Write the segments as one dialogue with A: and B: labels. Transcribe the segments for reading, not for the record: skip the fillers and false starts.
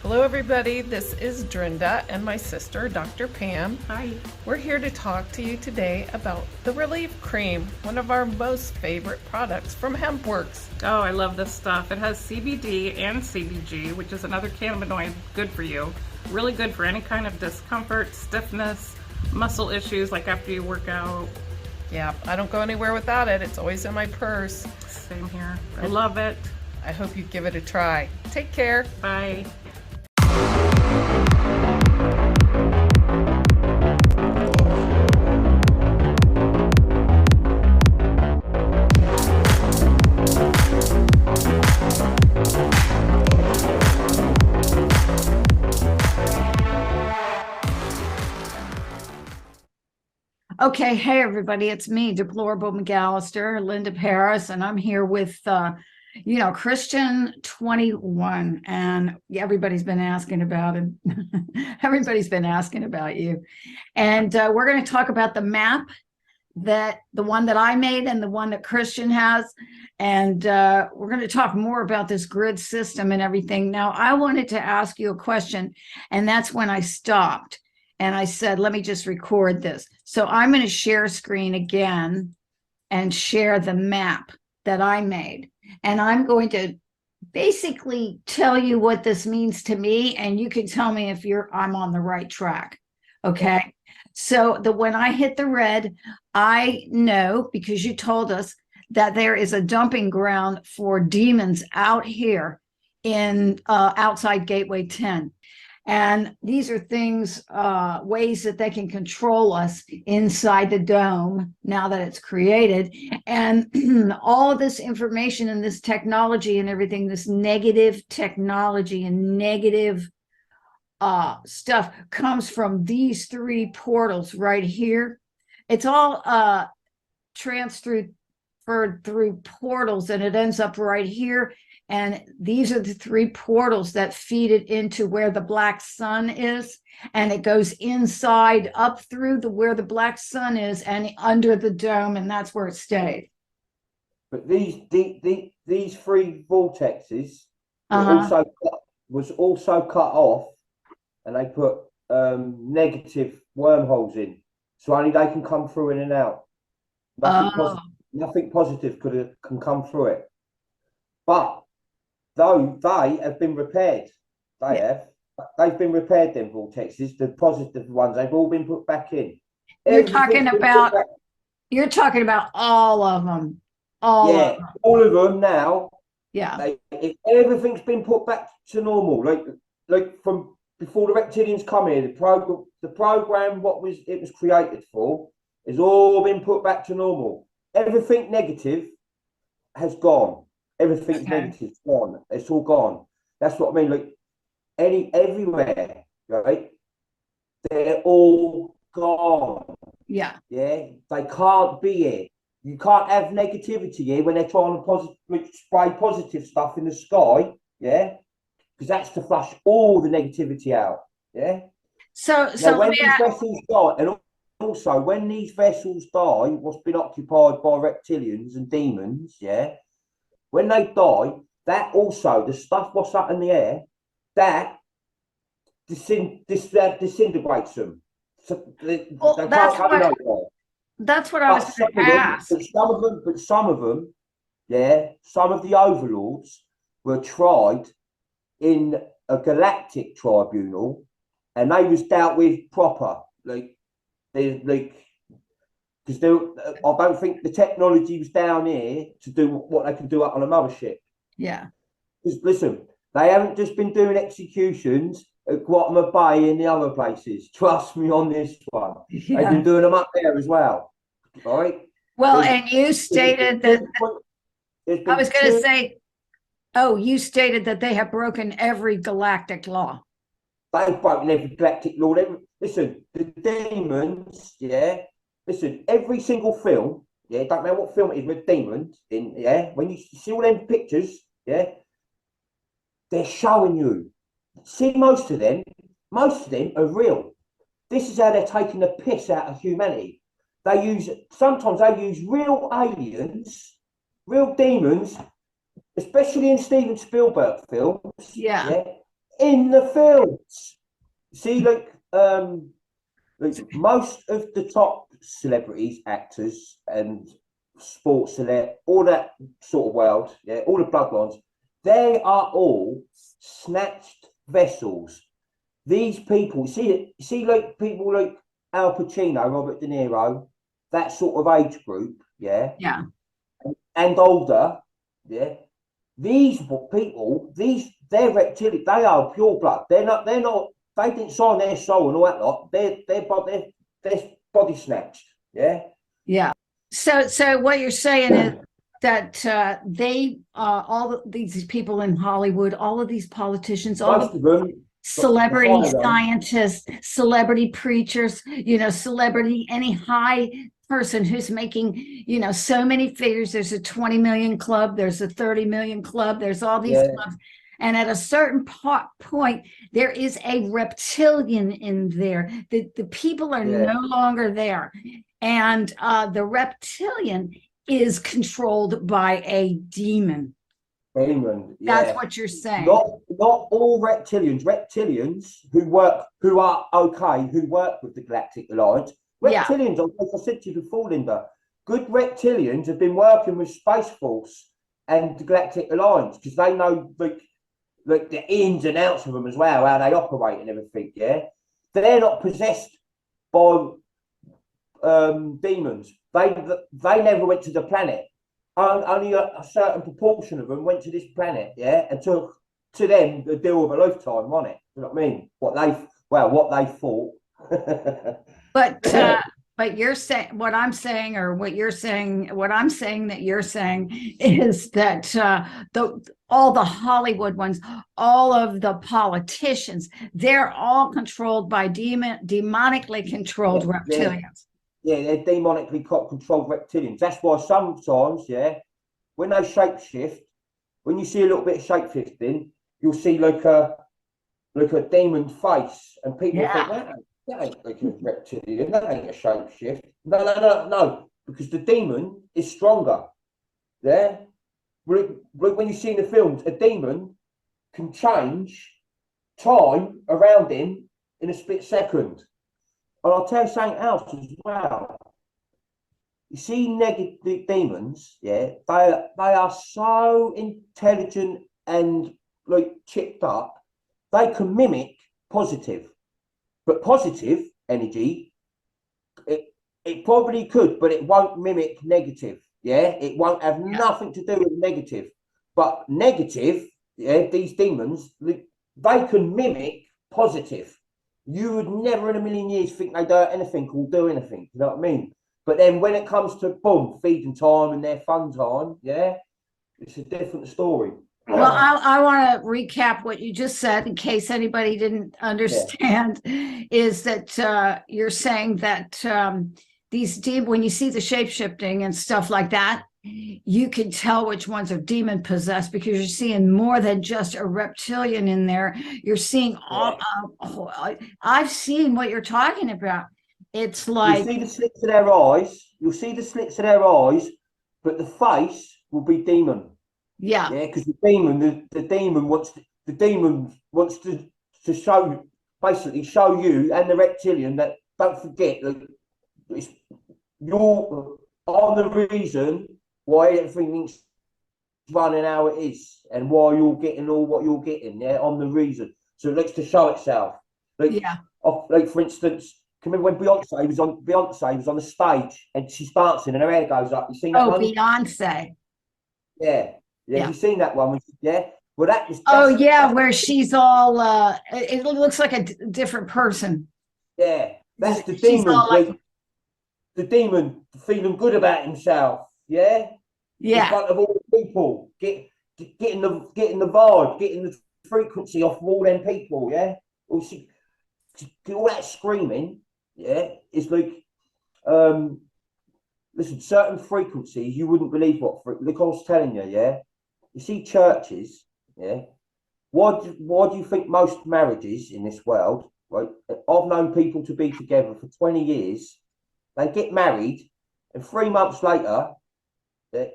A: Hello, everybody. This is Drinda and my sister, Dr. Pam.
B: Hi.
A: We're here to talk to you today about the Relief Cream, one of our most favorite products from HempWorks.
B: Oh, I love this stuff. It has CBD and CBG, which is another cannabinoid good for you. Really good for any kind of discomfort, stiffness, muscle issues like after you work out.
A: Yeah, I don't go anywhere without it. It's always in my purse.
B: Same here. I love it.
A: I hope you give it a try. Take care.
B: Bye.
C: Okay, hey everybody, it's me, Deplorable McAllister, Linda Paris, and I'm here with Christian 21, and everybody's been asking about it. Everybody's been asking about you, and we're going to talk about the map, that the one that I made and the one that Christian has, and we're going to talk more about this grid system and everything. Now, I wanted to ask you a question, and that's when I stopped. And I said, let me just record this. So I'm going to share screen again and share the map that I made. And I'm going to basically tell you what this means to me. And you can tell me if I'm on the right track. Okay. So when I hit the red, I know, because you told us, that there is a dumping ground for demons out here in outside Gateway 10. And these are things, ways that they can control us inside the dome now that it's created. And all of this information and this technology and everything, this negative technology and negative stuff comes from these three portals right here. It's all transferred through portals, and it ends up right here. And these are the three portals that feed it into where the black sun is. And it goes inside up through where the black sun is and under the dome, and that's where it stayed.
D: But these three vortexes was also cut off, and they put negative wormholes in, so only they can come through in and out. Nothing positive can come through it. But though they have been repaired, they've been repaired. Them vortexes, the positive ones, they've all been put back in.
C: You're talking about all of them. All
D: of them now.
C: Yeah.
D: If everything's been put back to normal, like from before the reptilians come here, the program what it was created for has all been put back to normal. Everything negative has gone. Everything's negative, gone. It's all gone. That's what I mean. Like everywhere, right? They're all gone.
C: Yeah.
D: Yeah. They can't be here. You can't have negativity here when they're trying to spray positive stuff in the sky. Yeah. Because that's to flush all the negativity out. Yeah.
C: So
D: when these vessels die, and also when these vessels die, what's been occupied by reptilians and demons, yeah. When they die, that also, the stuff what's up in the air, that disintegrates them. So
C: that's what I was going to ask.
D: But some of them, yeah, some of the overlords were tried in a galactic tribunal, and they was dealt with proper, because I don't think the technology was down here to do what they can do up on a mothership.
C: Yeah.
D: Because listen, they haven't just been doing executions at Guatemala Bay and the other places. Trust me on this one. Yeah. They've been doing them up there as well. All right.
C: Well, and you stated that. I was going to say, you stated that they have broken every galactic law.
D: They've broken every galactic law. Listen, the demons, yeah. Listen, every single film, yeah, don't matter what film it is with demons in, yeah, when you see all them pictures, yeah, they're showing you. See, most of them are real. This is how they're taking the piss out of humanity. Sometimes they use real aliens, real demons, especially in Steven Spielberg films.
C: Yeah.
D: in the films. See, like most of the top celebrities, actors, and sports celeb, all that sort of world, yeah, all the bloodlines, they are all snatched vessels. These people, see, like people like Al Pacino, Robert De Niro, that sort of age group, yeah,
C: Yeah.
D: and older, yeah. These people, they're reptilian. They are pure blood. They're not. They're not. They didn't sign their soul and all that lot. They're body snatched. Yeah.
C: Yeah. So what you're saying is that they these people in Hollywood, all of these politicians, all
D: Most
C: the
D: of them,
C: celebrity
D: the
C: scientists, celebrity preachers, celebrity, any high person who's making, so many figures. There's a 20 million club, there's a 30 million club, there's all these
D: yeah,
C: clubs. And at a certain point, there is a reptilian in there. The people are
D: yeah,
C: no longer there. And the reptilian is controlled by a demon.
D: England,
C: That's
D: yeah.
C: what you're saying.
D: Not all reptilians. Reptilians who are okay, who work with the Galactic Alliance.
C: Yeah.
D: Reptilians, like I said to you before, Linda, good reptilians have been working with Space Force and the Galactic Alliance because they know like the ins and outs of them as well, how they operate and everything. Yeah, they're not possessed by demons. They never went to the planet. Only a certain proportion of them went to this planet. Yeah, and took to them the deal of a lifetime on it. You know what I mean? What they thought.
C: But you're saying what I'm saying, or what you're saying, what I'm saying that you're saying is that all the Hollywood ones, all of the politicians, they're all controlled by demonically controlled reptilians.
D: Yeah, they're demonically controlled reptilians. That's why sometimes, yeah, when they shapeshift, when you see a little bit of shapeshifting, you'll see like a demon face, and people think that ain't like a reptilian, that ain't a shapeshift. No, because the demon is stronger. Yeah, when you see in the films, a demon can change time around him in a split second. And I'll tell you something else as well. You see, negative demons, yeah, they are so intelligent and like chipped up, they can mimic positive. But positive energy, it probably could, but it won't mimic negative. Yeah, it won't have nothing to do with negative. But negative, yeah, these demons, they can mimic positive. You would never in a million years think they do anything or do anything. You know what I mean? But then when it comes to boom, feeding time and their fun time, yeah, it's a different story.
C: Well, I want to recap what you just said in case anybody didn't understand. Is that you're saying that when you see the shape shifting and stuff like that, you can tell which ones are demon possessed because you're seeing more than just a reptilian in there. You're seeing all. I've seen what you're talking about. It's like
D: you see the slits of their eyes. You'll see the slits of their eyes, but the face will be demon. Yeah, because the demon wants to show you and the reptilian that don't forget that you're on the reason why everything's running how it is and why you're getting all what you're getting. Yeah, on the reason. So it likes to show itself. Like for instance, can you remember when Beyonce was on the stage and she's dancing and her hair goes up? You seen that one?
C: Beyonce.
D: Yeah. You've seen that one, yeah. Well,
C: where she's all. It looks like a different person.
D: Yeah, that's the demon. The demon feeling good about himself. Yeah. In front of all the people, getting the vibe, getting the frequency off of all them people. Yeah. All that screaming. Yeah, it's like listen, certain frequencies you wouldn't believe what. Like I was telling you, yeah. You see churches, yeah. Why do you think most marriages in this world, right? I've known people to be together for 20 years. They get married, and 3 months later, they're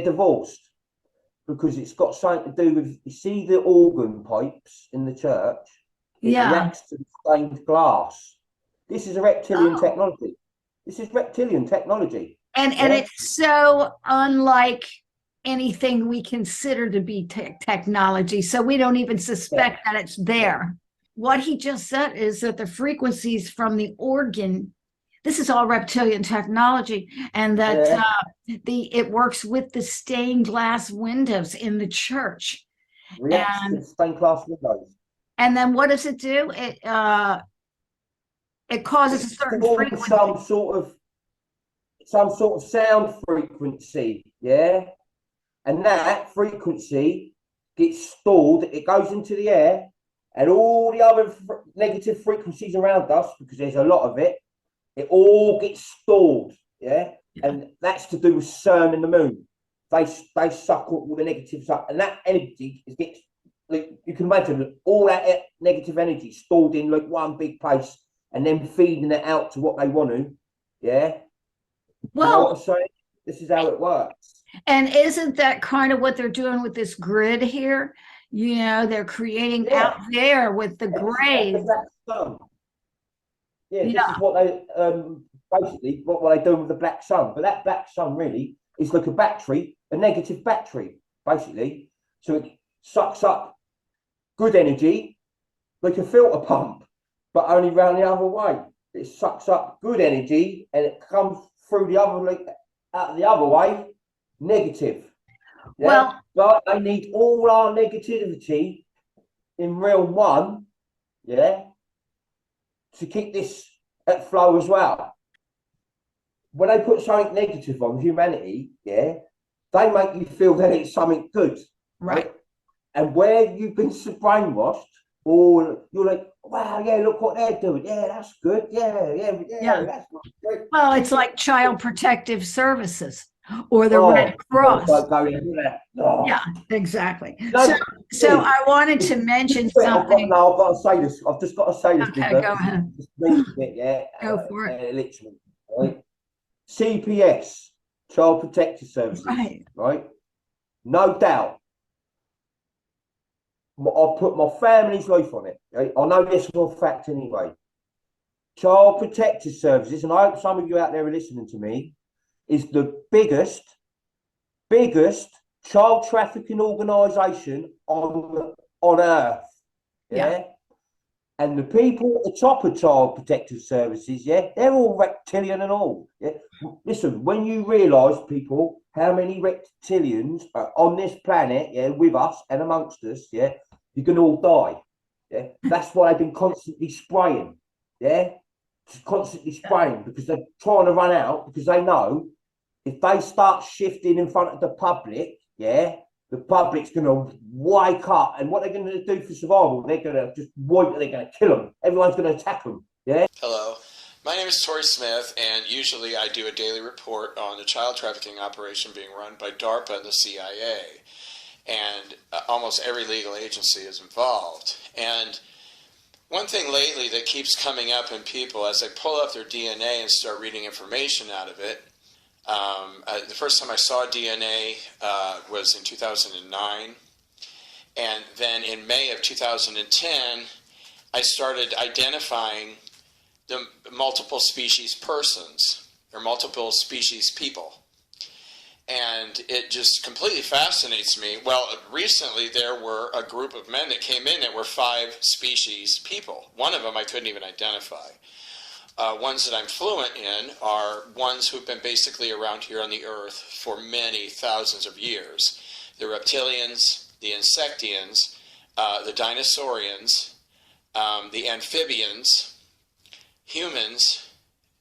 D: divorced because it's got something to do with, you see the organ pipes in the church? It reacts to the stained glass. This is a reptilian technology. This is reptilian technology.
C: And it's so unlike anything we consider to be technology. So we don't even suspect that it's there. What he just said is that the frequencies from the organ, this is all reptilian technology, and that it works with the stained glass windows in the church.
D: Reacts to stained glass windows.
C: And then what does it do? It causes a certain frequency.
D: Some sort of sound frequency, and that frequency gets stored. It goes into the air, and all the other negative frequencies around us, because there's a lot of it, it all gets stored, and that's to do with CERN and the moon. They suck all the negatives up, and that energy gets, like, you can imagine all that negative energy stored in like one big place, and then feeding it out to what they want to, Well, you know what I'm saying? This is how it works.
C: And isn't that kind of what they're doing with this grid here? You know, they're creating out there with the grays.
D: This is what they basically what they do with the black sun. But that black sun really is like a battery, a negative battery, basically. So it sucks up good energy like a filter pump, but only round the other way. It sucks up good energy and it comes through the other, like out the other way, negative. Well, but they need all our negativity in realm one, to keep this at flow as well. When they put something negative on humanity, they make you feel that it's something good, right? And where you've been brainwashed, or you're like, wow, look what they're doing. That's good. That's good.
C: Well, it's like Child Protective Services or the Red Cross. Yeah, exactly. So I wanted to mention something.
D: I've got to say this. I've just got to say this.
C: Okay, go ahead. Go for it.
D: Literally, right? CPS, Child Protective Services, right? No doubt. I'll put my family's life on it. Right? I know this for a fact anyway. Child Protective Services, and I hope some of you out there are listening to me, is the biggest child trafficking organisation on earth. And the people at the top of Child Protective Services, they're all reptilian and all. Listen, when you realise, people, how many reptilians are on this planet, with us and amongst us, you're gonna all die. That's why they've been constantly spraying. Constantly spraying, because they're trying to run out, because they know if they start shifting in front of the public, the public's going to wake up, and what they're going to do for survival, they're going to just they're going to kill them. Everyone's going to attack them.
E: Hello, my name is Tori Smith, and usually I do a daily report on the child trafficking operation being run by DARPA and the CIA, and almost every legal agency is involved. And one thing lately that keeps coming up in people as they pull up their DNA and start reading information out of it, the first time I saw DNA was in 2009, and then in May of 2010, I started identifying the multiple species persons, or multiple species people. And it just completely fascinates me. Well, recently there were a group of men that came in that were 5 species people. One of them I couldn't even identify. Ones that I'm fluent in are ones who've been basically around here on the earth for many thousands of years. The reptilians, the insectians, the dinosaurians, the amphibians, humans,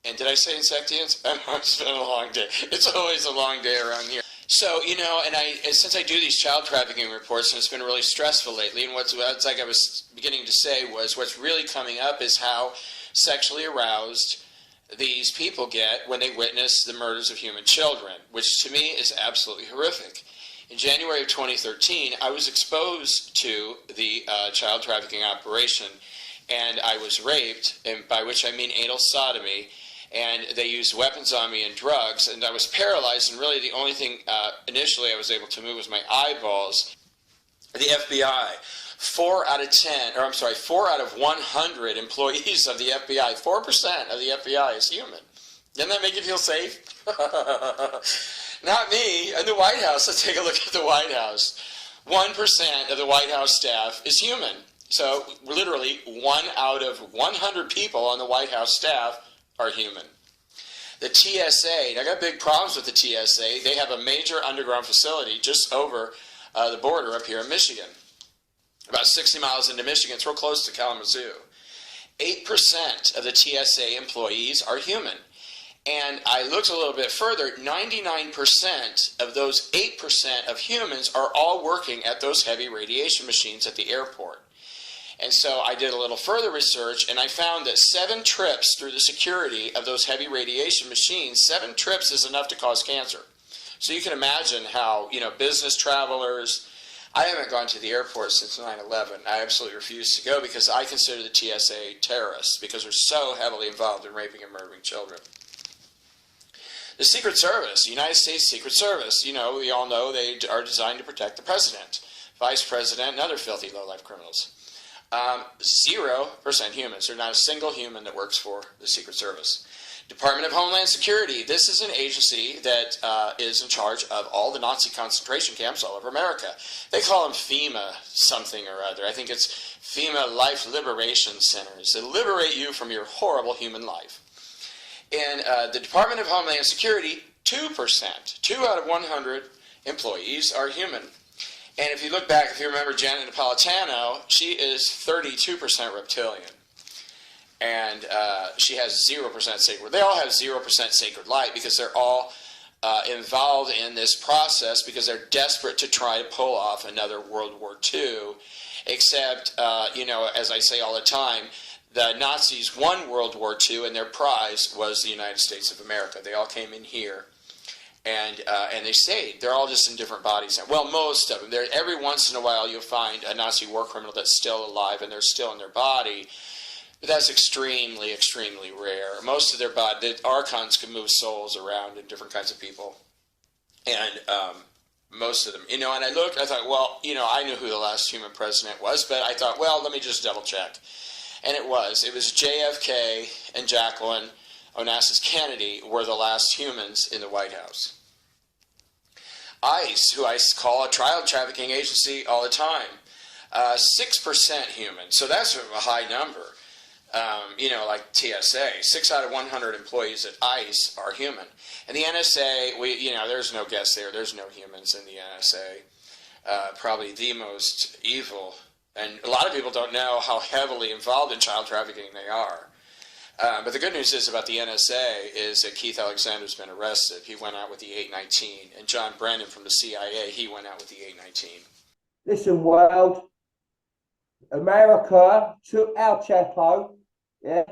E: and did I say insectians? I know it's been a long day. It's always a long day around here. So, you know, and since I do these child trafficking reports, and it's been really stressful lately, and what's like I was beginning to say was what's really coming up is how sexually aroused these people get when they witness the murders of human children, which to me is absolutely horrific. In January of 2013, I was exposed to the child trafficking operation, and I was raped, and by which I mean anal sodomy, and they used weapons on me and drugs, and I was paralyzed, and really the only thing initially I was able to move was my eyeballs. The FBI, 4 out of 100 employees of the FBI, 4% of the FBI is human. Doesn't that make you feel safe? Not me. In the White House, let's take a look at the White House. 1% of the White House staff is human. So literally 1 out of 100 people on the White House staff are human. The TSA, I got big problems with the TSA. They have a major underground facility just over the border up here in Michigan. About 60 miles into Michigan, it's real close to Kalamazoo. 8% of the TSA employees are human. And I looked a little bit further, 99% of those 8% of humans are all working at those heavy radiation machines at the airport. And so I did a little further research, and I found that 7 trips through the security of those heavy radiation machines, 7 trips is enough to cause cancer. So you can imagine how, business travelers, I haven't gone to the airport since 9/11. I absolutely refuse to go because I consider the TSA terrorists because they're so heavily involved in raping and murdering children. The Secret Service, the United States Secret Service, we all know they are designed to protect the president, vice president, and other filthy low-life criminals. 0% humans. There's not a single human that works for the Secret Service. Department of Homeland Security. This is an agency that is in charge of all the Nazi concentration camps all over America. They call them FEMA something or other. I think it's FEMA Life Liberation Centers. They liberate you from your horrible human life. In the Department of Homeland Security, 2%, 2 out of 100 employees are human. And if you look back, if you remember Janet Napolitano, she is 32% reptilian. And she has 0% sacred. They all have 0% sacred light because they're all involved in this process because they're desperate to try to pull off another World War II. Except, as I say all the time, the Nazis won World War II and their prize was the United States of America. They all came in here and they stayed. They're all just in different bodies now. Well, most of them. Every once in a while you'll find a Nazi war criminal that's still alive and they're still in their body. But that's extremely, extremely rare. Most of their body, the archons can move souls around in different kinds of people. And most of them, and I looked, I thought, well, I knew who the last human president was, but I thought, well, let me just double check. And it was JFK and Jacqueline Onassis Kennedy were the last humans in the White House. ICE, who I call a trial trafficking agency all the time, 6% human. So that's a high number. Like TSA, 6 out of 100 employees at ICE are human. And the NSA, there's no guess there. There's no humans in the NSA. Probably the most evil. And a lot of people don't know how heavily involved in child trafficking they are. But the good news is about the NSA is that Keith Alexander's been arrested. He went out with the 819. And John Brennan from the CIA, he went out with the 819.
D: Listen, world, America took our Chapo, yeah,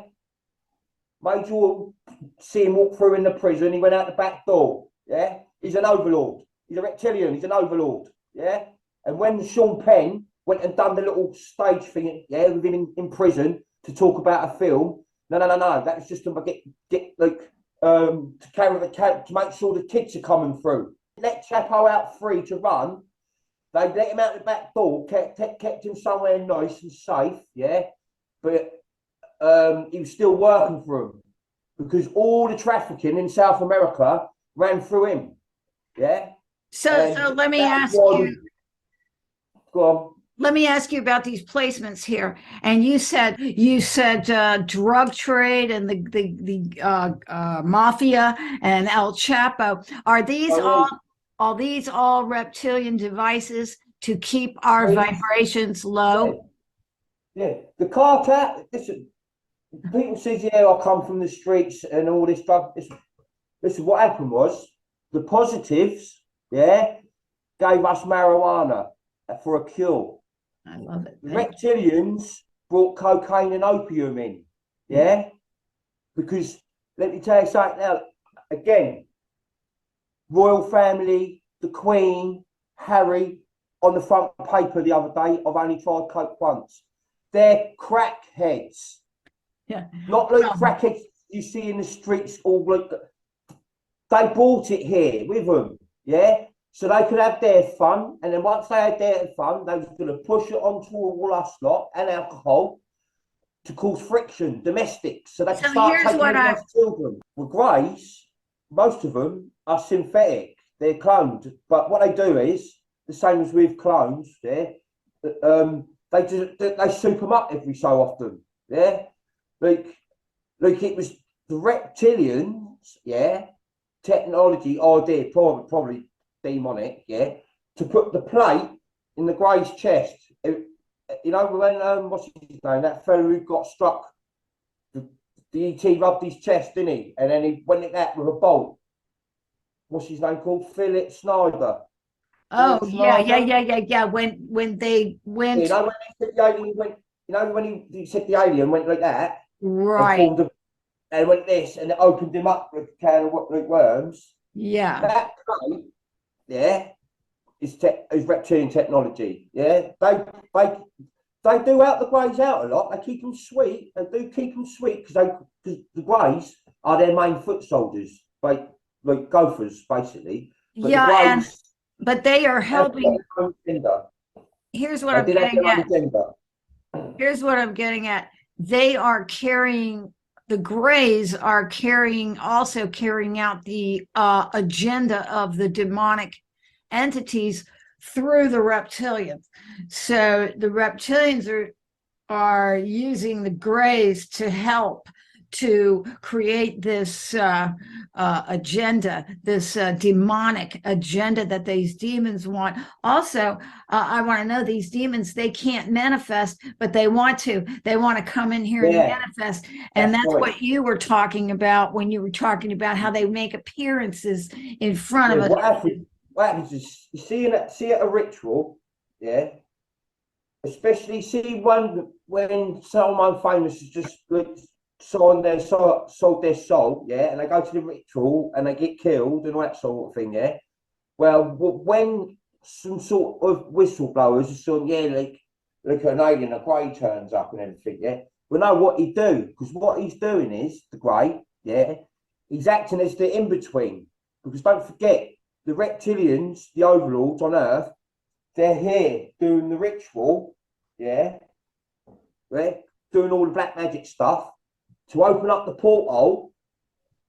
D: made you all see him walk through in the prison. He went out the back door, yeah. He's an overlord. He's a reptilian. He's an overlord, yeah. And when Sean Penn went and done the little stage thing, yeah, with him in prison to talk about a film, no. That was just to to make sure the kids are coming through. Let Chapo out free to run. They let him out the back door, kept him somewhere nice and safe, yeah. But he was still working for him because all the trafficking in South America ran through him, yeah.
C: So let me ask you.
D: Go on.
C: Let me ask you about these placements here. And you said drug trade and the mafia and El Chapo. Are these all reptilian devices to keep our vibrations low?
D: Yeah. The cartel. Listen, people say, "Yeah, I come from the streets and all this stuff." Listen, what happened was the positives, yeah, gave us marijuana for a cure.
C: I love it.
D: Reptilians brought cocaine and opium in, yeah? Because, let me tell you something now, again, royal family, the Queen, Harry, on the front paper the other day, I've only tried coke once. They're crackheads.
C: Yeah.
D: Not like crackheads, you see in the streets, all like they brought it here with them, yeah. So they could have their fun, and then once they had their fun, they was going to push it onto all us lot and alcohol to cause friction, domestics, so they can start taking everyone's children. With greys, most of them are synthetic; they're cloned. But what they do is the same as with clones. Yeah, they soup them up every so often. Yeah, like it was the reptilians. Yeah, technology idea probably demonic, yeah, to put the plate in the grey's chest. You know, when what's his name? That fellow who got struck, the ET rubbed his chest, didn't he? And then he went at that with a bolt. What's his name called? Philip Snyder.
C: Oh,
D: Philip
C: yeah,
D: Snyder.
C: When they went,
D: you know, when he said the alien went, you know, when he said the alien went like that,
C: right?
D: And went this, and it opened him up with a can of worms.
C: Yeah.
D: That plate, yeah, is reptilian technology. Yeah, they do out the greys out a lot. They keep them sweet. They do keep them sweet because the greys are their main foot soldiers, like gophers basically. But
C: yeah, but they are helping. Here's what I'm getting at. Here's what I'm getting at. They are carrying. The greys are also carrying out the agenda of the demonic entities through the reptilians. So the reptilians are using the greys to help to create this agenda, this demonic agenda that these demons want. Also, I want to know, these demons, they can't manifest, but they want to come in here and manifest. And that's what you were talking about when you were talking about how they make appearances in front of us.
D: What happens is, you see at a ritual, yeah, especially see one when someone famous is just sold their soul, yeah, and they go to the ritual and they get killed and all that sort of thing, yeah. Well, when some sort of whistleblowers are saying, yeah, like an alien, a grey turns up and everything, yeah, we know what he'd do, because what he's doing is, the grey, yeah, he's acting as the in-between, because don't forget, the reptilians, the overlords on Earth, they're here doing the ritual, yeah, right, doing all the black magic stuff, to open up the porthole,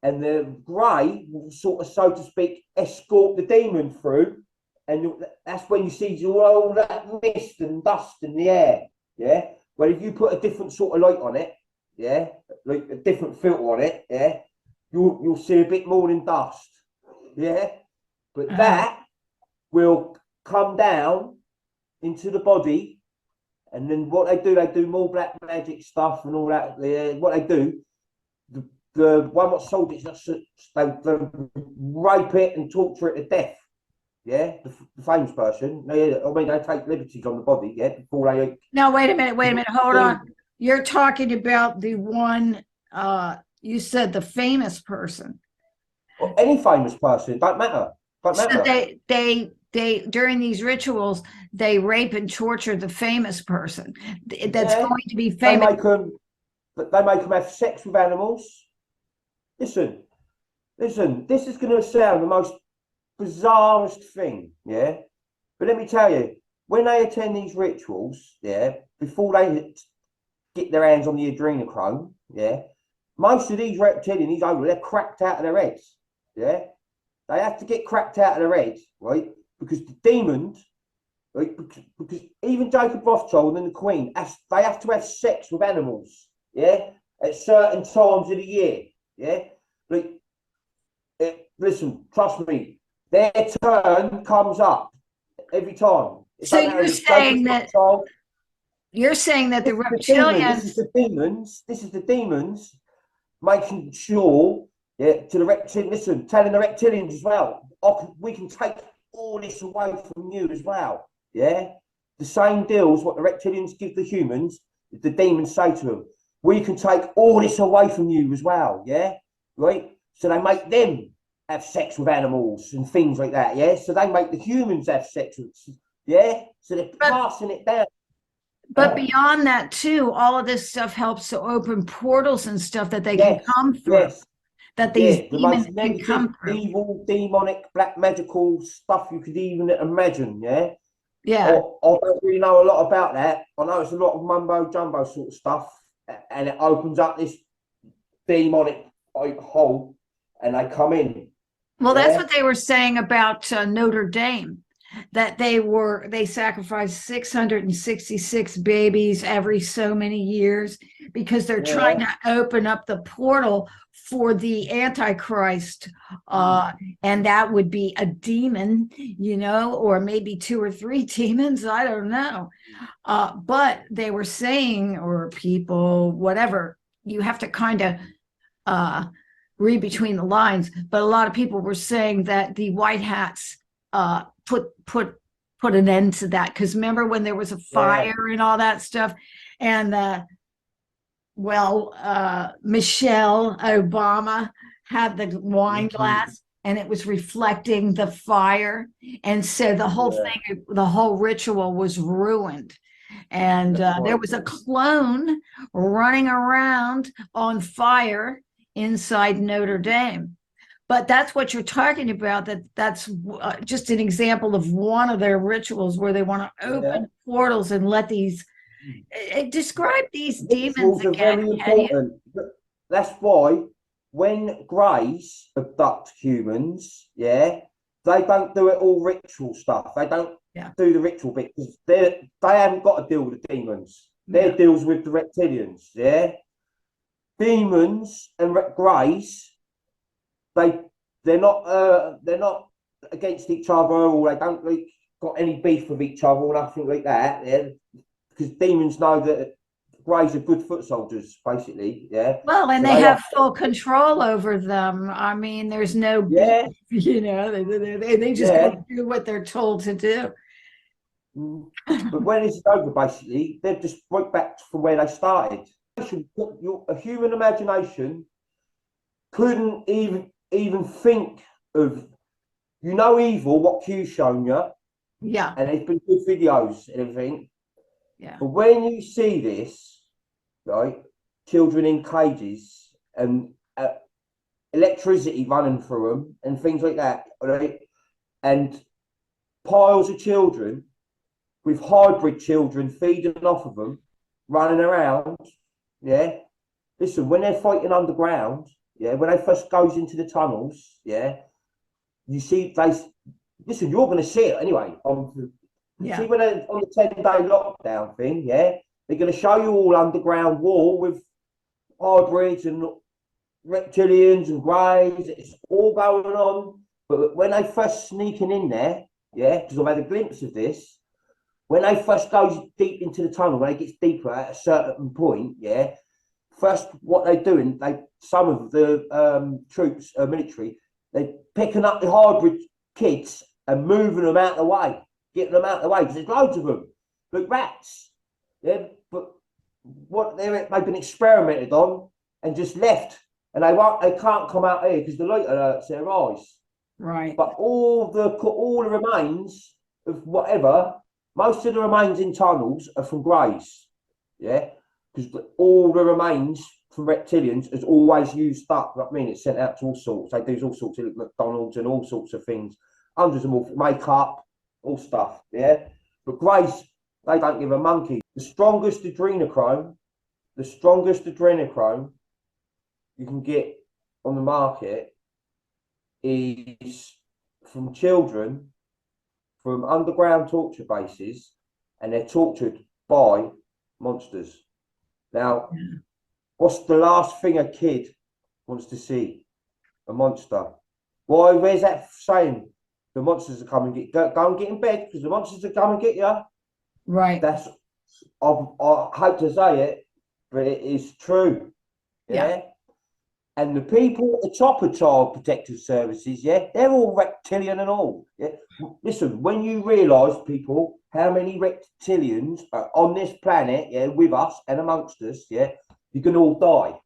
D: and the grey will sort of, so to speak, escort the demon through, and that's when you see all that mist and dust in the air, yeah. Well, if you put a different sort of light on it, yeah, like a different filter on it, yeah, you'll see a bit more than dust, yeah. But that will come down into the body. And then what they do more black magic stuff and all that. What they do, the one what sold it, they rape it and torture it to death. Yeah, the famous person. They take liberties on the body. Yeah, before they.
C: No, wait a minute. Hold on. You're talking about the one. You said the famous person.
D: Well, any famous person, don't matter.
C: So they during these rituals, they rape and torture the famous person that's going to be famous.
D: They make them have sex with animals. Listen, this is going to sound the most bizarrest thing, yeah? But let me tell you, when they attend these rituals, yeah, before they get their hands on the adrenochrome, yeah, most of these reptilians, they're cracked out of their heads, yeah? They have to get cracked out of their heads, right? Because the demons, right? Because even Jacob Rothschild and the Queen, they have to have sex with animals, yeah, at certain times of the year, yeah. Listen, trust me, their turn comes up every time.
C: So you're saying that the reptilians.
D: This is the demons making sure. Yeah, to the reptilians, listen, telling the reptilians as well, we can take all this away from you as well. Yeah, the same deals what the reptilians give the humans, the demons say to them, we can take all this away from you as well. Yeah, right. So they make them have sex with animals and things like that. Yeah, so they make the humans have sex with. Yeah, so they're passing it down.
C: But beyond that too, all of this stuff helps to open portals and stuff that they can
D: Yes,
C: come through.
D: yes,
C: That these
D: the
C: demons
D: most
C: can
D: negative,
C: come through.
D: evil, demonic, black magical stuff you could even imagine. Yeah.
C: Yeah.
D: I don't really know a lot about that. I know it's a lot of mumbo jumbo sort of stuff, and it opens up this demonic hole, and they come in.
C: Well, that's
D: Yeah.
C: what they were saying about Notre Dame, that they sacrificed 666 babies every so many years because they're trying to open up the portal for the Antichrist. And that would be a demon, or maybe 2 or 3 demons. I don't know. But they were saying, or people, whatever, you have to kind of read between the lines, but a lot of people were saying that the white hats put an end to that, because remember when there was a fire and all that stuff, and Michelle Obama had the wine glass and it was reflecting the fire, and so the whole thing, the whole ritual was ruined. And there was a clone running around on fire inside Notre Dame. But that's what you're talking about, that's just an example of one of their rituals where they want to open portals and let these describe these demons
D: Rituals are
C: again.
D: very important. That's why when Greys abduct humans, they don't do it all ritual stuff. They don't do the ritual bit because they haven't got to deal with the demons. Their deals with the reptilians. Demons and Greys, they're not against each other, or they don't got any beef with each other or nothing like that. Because demons know that Greys are good foot soldiers, basically.
C: Well, and so they have full control over them. I mean, there's no beef, they just go do what they're told to do.
D: But when it's over, basically, they're just right back from where they started. A human imagination couldn't even think of, evil, what Q's shown you.
C: Yeah.
D: And there's been good videos and everything.
C: Yeah.
D: But when you see this, right, children in cages and electricity running through them and things like that, right, and piles of children with hybrid children feeding off of them, running around, listen, when they're fighting underground, when they first goes into the tunnels, you see listen, you're going to see it anyway. See when they're on the 10-day lockdown thing, they're going to show you all underground war with hybrids and reptilians and greys. It's all going on. But when they first sneaking in there, because I've had a glimpse of this, when they first go deep into the tunnel, when it gets deeper at a certain point, first what they're doing, some of the troops, military, they're picking up the hybrid kids and moving them out of the way, getting them out of the way, because there's loads of them, like rats. But what they've been experimented on and just left, and they can't come out here because the light alerts their eyes.
C: Right.
D: But all the remains of whatever, most of the remains in tunnels are from Greys, because all the remains from reptilians is always used up. I mean, it's sent out to all sorts. They do all sorts of McDonald's and all sorts of things, hundreds of more, makeup, all stuff. But Greys, they don't give a monkey. The strongest adrenochrome you can get on the market is from children from underground torture bases, and they're tortured by monsters. Now, what's the last thing a kid wants to see? A monster. Why? Where's that saying? The monsters are coming. Go and get in bed because the monsters are coming to get you.
C: Right.
D: That's. I hate to say it, but it is true. And the people at the top of Child Protective Services, they're all reptilian and all. Listen, when you realise, people, how many reptilians are on this planet, with us and amongst us, you can all die.